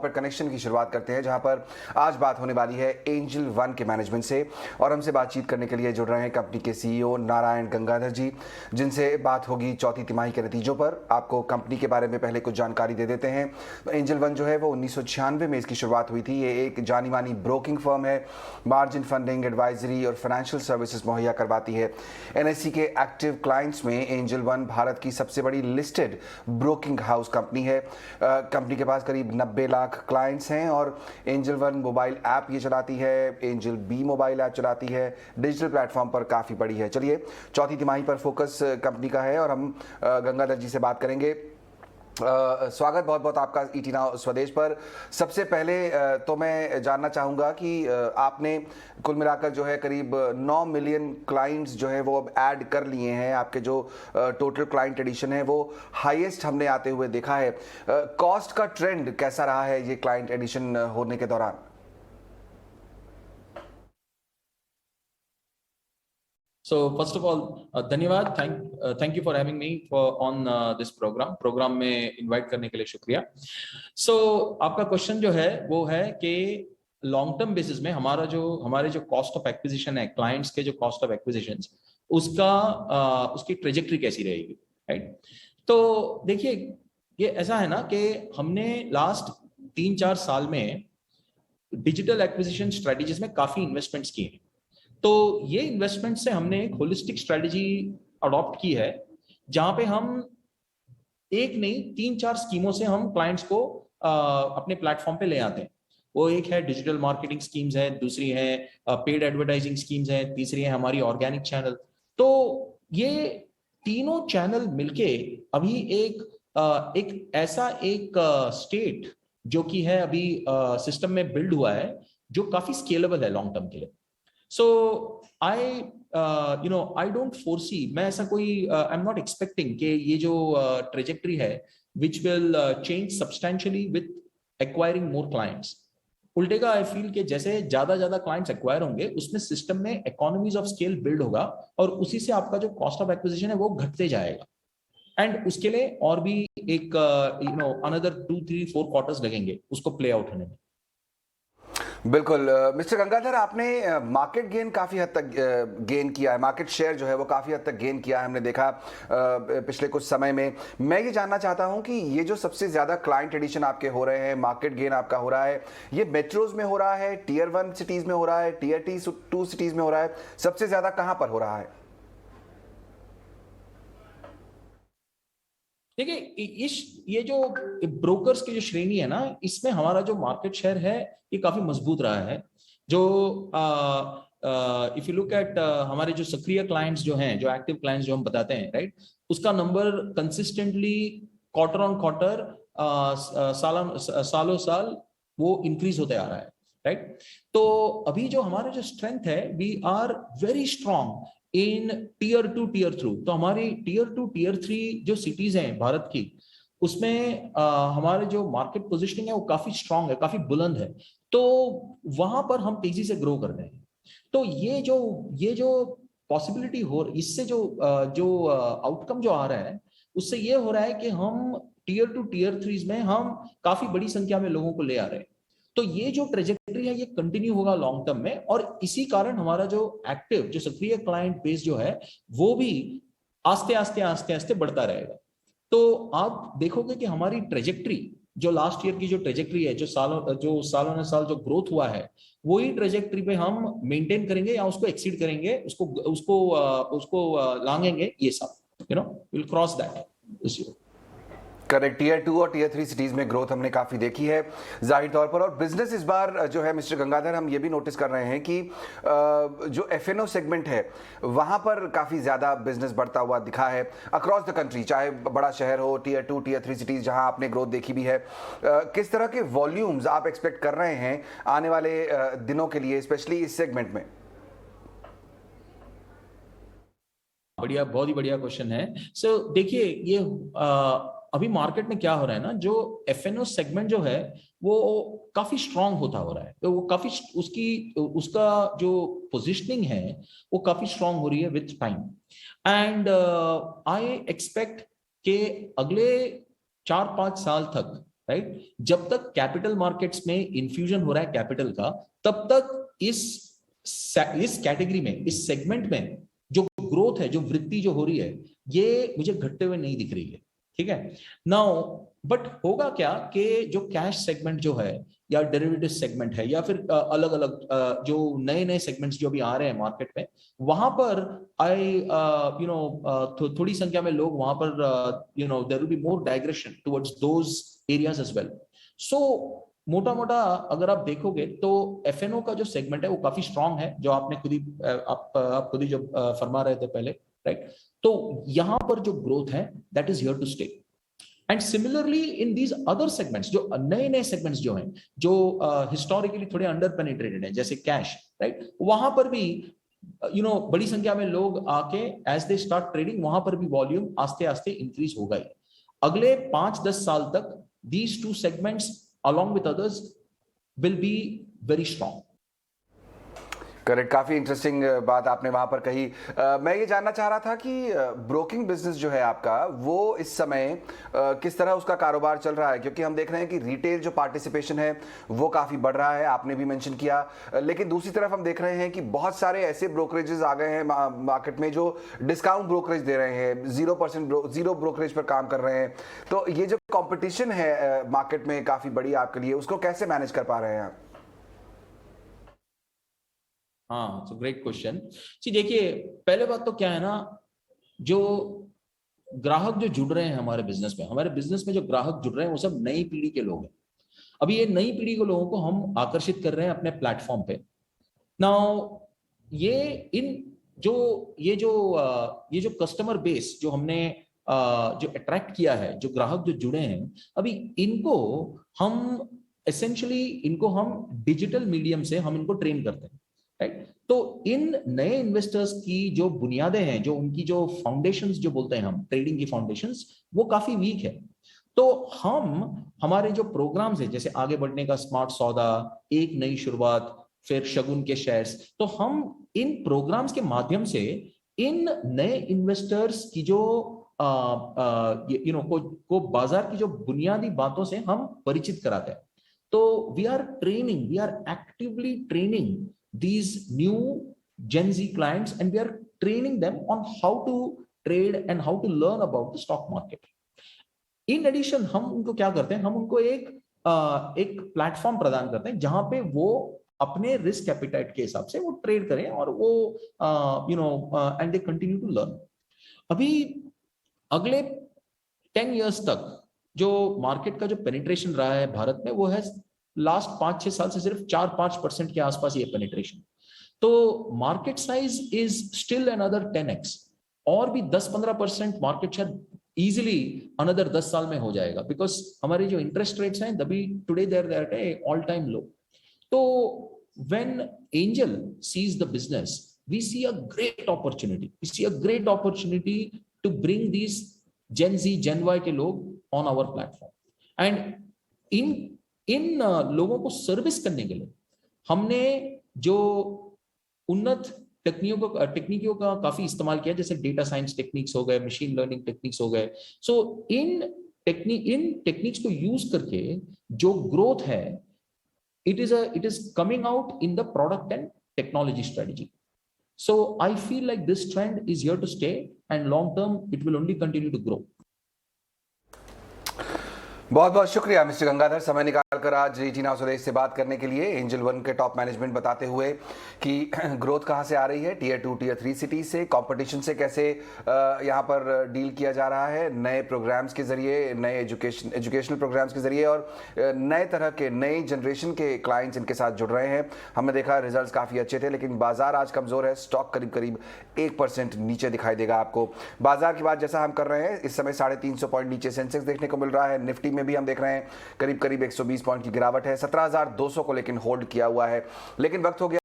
पर कनेक्शन की शुरुआत करते हैं, जहां पर आज बात होने वाली है एंजल वन के मैनेजमेंट से। और हमसे बातचीत करने के लिए जुड़ रहे हैं कंपनी के सीईओ नारायण गंगाधर जी, जिनसे बात होगी चौथी तिमाही के नतीजों पर। आपको कंपनी के बारे में पहले कुछ जानकारी दे देते हैं। एंजल वन जो है वो 1996 में इसकी शुरुआत हुई थी। ये एक जानी मानी ब्रोकिंग फर्म है, मार्जिन फंडिंग, एडवाइजरी और फाइनेंशियल सर्विसेज मुहैया करवाती है। एनएससी के एक्टिव क्लाइंट्स में एंजल वन भारत की सबसे बड़ी लिस्टेड ब्रोकिंग हाउस कंपनी है। कंपनी के पास करीब 90 लाख क्लाइंट्स हैं और एंजल वन मोबाइल ऐप ये चलाती है, एंजल बी मोबाइल ऐप चलाती है, डिजिटल प्लेटफॉर्म पर काफ़ी बड़ी है। चलिए, चौथी तिमाही पर फोकस कंपनी का है और हम गंगाधर जी से बात करेंगे। स्वागत बहुत बहुत आपका ईटी नाउ स्वदेश पर। सबसे पहले तो मैं जानना चाहूँगा कि आपने कुल मिलाकर जो है करीब 9 मिलियन क्लाइंट्स जो है वो अब ऐड कर लिए हैं। आपके जो टोटल क्लाइंट एडिशन है वो हाईएस्ट हमने आते हुए देखा है। कॉस्ट का ट्रेंड कैसा रहा है ये क्लाइंट एडिशन होने के दौरान? So first of all, धन्यवाद, thank you for having me on this program में invite करने के लिए शुक्रिया। So आपका क्वेश्चन जो है वो है कि लॉन्ग टर्म बेसिस में हमारे जो कॉस्ट ऑफ एक्विजिशन है, क्लाइंट्स के जो कॉस्ट ऑफ एक्विजिशन, उसकी ट्रेजेक्ट्री कैसी रहेगी, राइट? तो देखिए, ये ऐसा है ना कि हमने लास्ट 3-4 साल में डिजिटल एक्विजिशन स्ट्रेटेजीज में काफी इन्वेस्टमेंट्स किए हैं। तो ये इन्वेस्टमेंट से हमने एक होलिस्टिक स्ट्रेटजी अडॉप्ट की है, जहां पे हम एक नहीं 3-4 स्कीमों से हम क्लाइंट्स को अपने प्लेटफॉर्म पे ले आते हैं। वो एक है डिजिटल मार्केटिंग स्कीम्स है, दूसरी है पेड एडवर्टाइजिंग स्कीम्स है, तीसरी है हमारी ऑर्गेनिक चैनल। तो ये तीनों चैनल मिलके अभी एक ऐसा एक स्टेट जो कि है अभी सिस्टम में बिल्ड हुआ है, जो काफी स्केलेबल है लॉन्ग टर्म के लिए। So I don't foresee, मैं ऐसा कोई I'm not expecting कि ये जो trajectory है which will change substantially with acquiring more clients। उल्टे का I feel कि जैसे ज्यादा clients acquire होंगे, उसमें सिस्टम में economies of scale build होगा और उसी से आपका जो cost of acquisition है वो घटते जाएगा। एंड उसके लिए और भी एक another 2-3-4 quarters लगेंगे उसको प्ले आउट होने में। बिल्कुल मिस्टर गंगाधर, आपने मार्केट गेन काफ़ी हद तक गेन किया है, मार्केट शेयर जो है वो काफ़ी हद तक गेन किया है, हमने देखा पिछले कुछ समय में। मैं ये जानना चाहता हूं कि ये जो सबसे ज़्यादा क्लाइंट एडिशन आपके हो रहे हैं, मार्केट गेन आपका हो रहा है, ये मेट्रोज में हो रहा है, Tier 1 सिटीज़ में हो रहा है, Tier 2 सिटीज़ में हो रहा है, सबसे ज़्यादा कहाँ पर हो रहा है? देखिए, ये जो ब्रोकर्स की जो श्रेणी है ना, इसमें हमारा जो मार्केट शेयर है ये काफी मजबूत रहा है। जो इफ यू लुक एट हमारे जो सक्रिय क्लाइंट्स जो हैं, जो एक्टिव क्लाइंट्स जो हम बताते हैं, राइट, उसका number consistently quarter on quarter सालों साल वो इंक्रीज होते आ रहा है, राइट। तो अभी जो हमारा जो स्ट्रेंथ है, we are very strong in Tier 2 Tier 3। तो हमारी Tier 2 Tier 3 जो सिटीज हैं भारत की, उसमें हमारे जो मार्केट पोजीशनिंग है वो काफी स्ट्रांग है, काफी बुलंद है। तो वहां पर हम तेजी से ग्रो कर रहे हैं। तो ये जो पॉसिबिलिटी हो, इससे जो आउटकम जो आ रहा है, उससे ये हो रहा है कि हम Tier 2 Tier 3 में हम काफी बड़ी संख्या में लोगों को ले आ रहे हैं। तो ये जो ट्रेजेक्टरी है ये कंटिन्यू होगा लॉन्ग टर्म में, और इसी कारण हमारा जो एक्टिव, जो सक्रिय क्लाइंट बेस जो है वो भी आस्ते आस्ते बढ़ता रहेगा। तो आप देखोगे कि हमारी ट्रेजेक्टरी, जो लास्ट ईयर की जो ट्रेजेक्टरी है, जो सालों ने साल जो ग्रोथ हुआ है, वही ट्रेजेक्टरी पे हम मेंटेन करेंगे या उसको एक्सीड करेंगे, उसको लांघेंगे, ये सब will cross that this year. Correct, Tier 2 और Tier 3 सिटीज़ में ग्रोथ हमने काफ़ी देखी है जाहिर तौर पर। और बिजनेस इस बार जो है मिस्टर गंगाधर, हम ये भी नोटिस कर रहे हैं कि जो FNO सेगमेंट है वहाँ पर काफ़ी ज़्यादा बिजनेस बढ़ता हुआ दिखा है अक्रॉस द कंट्री, चाहे बड़ा शहर हो, Tier 2 Tier 3 सिटीज़ जहाँ आपने ग्रोथ देखी भी है। किस तरह के वॉल्यूम्स आप एक्सपेक्ट कर रहे हैं आने वाले दिनों के लिए, स्पेशली इस सेगमेंट में? बढ़िया, बहुत ही बढ़िया क्वेश्चन है। सो देखिए, ये अभी मार्केट में क्या हो रहा है ना, जो FNO सेगमेंट जो है वो काफी स्ट्रांग होता हो रहा है। तो वो काफी उसका जो पोजीशनिंग है वो काफी स्ट्रांग हो रही है with time. And I expect के अगले 4-5 साल तक, राइट। जब तक कैपिटल मार्केट्स में इन्फ्यूजन हो रहा है कैपिटल का, तब तक इस कैटेगरी में, इस सेगमेंट में जो ग्रोथ है, जो वृद्धि जो हो रही है, ये मुझे घटते हुए नहीं दिख रही है। ठीक है। नाउ बट होगा क्या कि जो कैश सेगमेंट जो है, या डेरिवेटिव सेगमेंट है, या फिर अलग अलग जो नए नए सेगमेंट्स जो अभी आ रहे हैं मार्केट में, वहां पर थोड़ी संख्या में लोग वहां पर there will be more digression towards those areas as well. So मोटा मोटा अगर आप देखोगे तो एफएनओ का जो सेगमेंट है वो काफी स्ट्रांग है, जो आपने खुद ही आप खुद ही जो फरमा रहे थे पहले, राइट। तो यहां पर जो ग्रोथ है that is here to stay. And similarly in these other segments, जो नए नए सेगमेंट्स जो हैं, जो हिस्टोरिकली थोड़े अंडर पेनिट्रेटेड है, जैसे कैश, राइट, वहां पर भी बड़ी संख्या में लोग आके एज दे स्टार्ट ट्रेडिंग, वहां पर भी वॉल्यूम आस्ते आस्ते इंक्रीज होगा ही। अगले 5-10 साल तक these two segments along with others will be very strong. Correct, काफ़ी इंटरेस्टिंग बात आपने वहाँ पर कही। मैं ये जानना चाह रहा था कि ब्रोकिंग बिजनेस जो है आपका, वो इस समय किस तरह उसका कारोबार चल रहा है, क्योंकि हम देख रहे हैं कि रिटेल जो पार्टिसिपेशन है वो काफ़ी बढ़ रहा है, आपने भी मेंशन किया, लेकिन दूसरी तरफ हम देख रहे हैं कि बहुत सारे ऐसे ब्रोकरेजेस आ गए हैं मार्केट में जो डिस्काउंट ब्रोकरेज दे रहे हैं, 0% जीरो ब्रोकरेज पर काम कर रहे हैं। तो ये जो कॉम्पिटिशन है मार्केट में काफ़ी बड़ी आपके लिए, उसको कैसे मैनेज कर पा रहे हैं आप? हाँ, तो ग्रेट क्वेश्चन। जी देखिए, पहले बात तो क्या है ना, जो ग्राहक जो जुड़ रहे हैं हमारे बिजनेस में जो ग्राहक जुड़ रहे हैं वो सब नई पीढ़ी के लोग हैं। अभी ये नई पीढ़ी के लोगों को हम आकर्षित कर रहे हैं अपने प्लेटफॉर्म पे। नाउ ये जो कस्टमर बेस जो हमने जो अट्रैक्ट किया है, जो ग्राहक जो जुड़े हैं, अभी इनको हम डिजिटल मीडियम से हम इनको ट्रेन करते हैं, राइट। तो इन नए इन्वेस्टर्स की जो बुनियादें हैं, जो उनकी जो फाउंडेशंस जो बोलते हैं हम, ट्रेडिंग की फाउंडेशंस, वो काफी वीक है। तो हमारे जो प्रोग्राम्स है, जैसे आगे बढ़ने का स्मार्ट सौदा, एक नई शुरुआत, फिर शगुन के शेयर्स, तो हम इन प्रोग्राम्स के माध्यम से इन नए इन्वेस्टर्स की जो को बाजार की जो बुनियादी बातों से हम परिचित कराते हैं। तो we are actively training these new Gen Z clients, and we are training them on how to trade and how to learn about the stock market. In addition, हम उनको क्या करते हैं, हम उनको एक प्लेटफॉर्म प्रदान करते हैं जहां पे वो अपने रिस्क एपिटाइट के हिसाब से वो ट्रेड करें, और वो and they continue to learn. अभी अगले 10 इयर्स तक जो मार्केट का जो पेनिट्रेशन रहा है भारत में, वो है लास्ट 5-6 साल से सिर्फ 4-5% के आसपास ये पेनिट्रेशन। तो market size is still another 10x, और भी 10-15% मार्केट शेयर इजीली अनदर 10 साल में हो जाएगा, बिकॉज हमारे जो इंटरेस्ट रेट्स हैं तभी today they're at a all time low. तो when Angel sees the business, we see a great opportunity to bring this Gen Z, Gen Y के लोग ऑन आवर प्लेटफॉर्म। एंड इन लोगों को सर्विस करने के लिए हमने जो उन्नत टेक्निकों का काफी इस्तेमाल किया, जैसे डेटा साइंस टेक्निक्स हो गए, मशीन लर्निंग टेक्निक्स हो गए। सो इन टेक्निक्स को यूज करके जो ग्रोथ है, it is coming out in the product and technology strategy. So I feel like this trend is here to stay, and long term it will only continue to grow. बहुत बहुत शुक्रिया mister Gangadhar, समय निकालकर आज ET Now स्वदेश से बात करने के लिए। एंजल वन के टॉप मैनेजमेंट बताते हुए कि ग्रोथ कहाँ से आ रही है, Tier 2 Tier 3 सिटीज से, कंपटीशन से कैसे यहाँ पर डील किया जा रहा है, नए प्रोग्राम्स के जरिए, नए एजुकेशनल प्रोग्राम्स के जरिए, और नए तरह के नई जनरेशन के क्लाइंट्स इनके साथ जुड़ रहे हैं। हमने देखा रिजल्ट्स काफ़ी अच्छे थे, लेकिन बाजार आज कमज़ोर है, स्टॉक करीब 1% नीचे दिखाई देगा आपको। बाजार की बात जैसा हम कर रहे हैं, इस समय 350 पॉइंट नीचे सेंसेक्स देखने को मिल रहा है। निफ्टी में भी हम देख रहे हैं करीब 120 पॉइंट की गिरावट है। 17,200 को लेकिन होल्ड किया हुआ है, लेकिन वक्त हो गया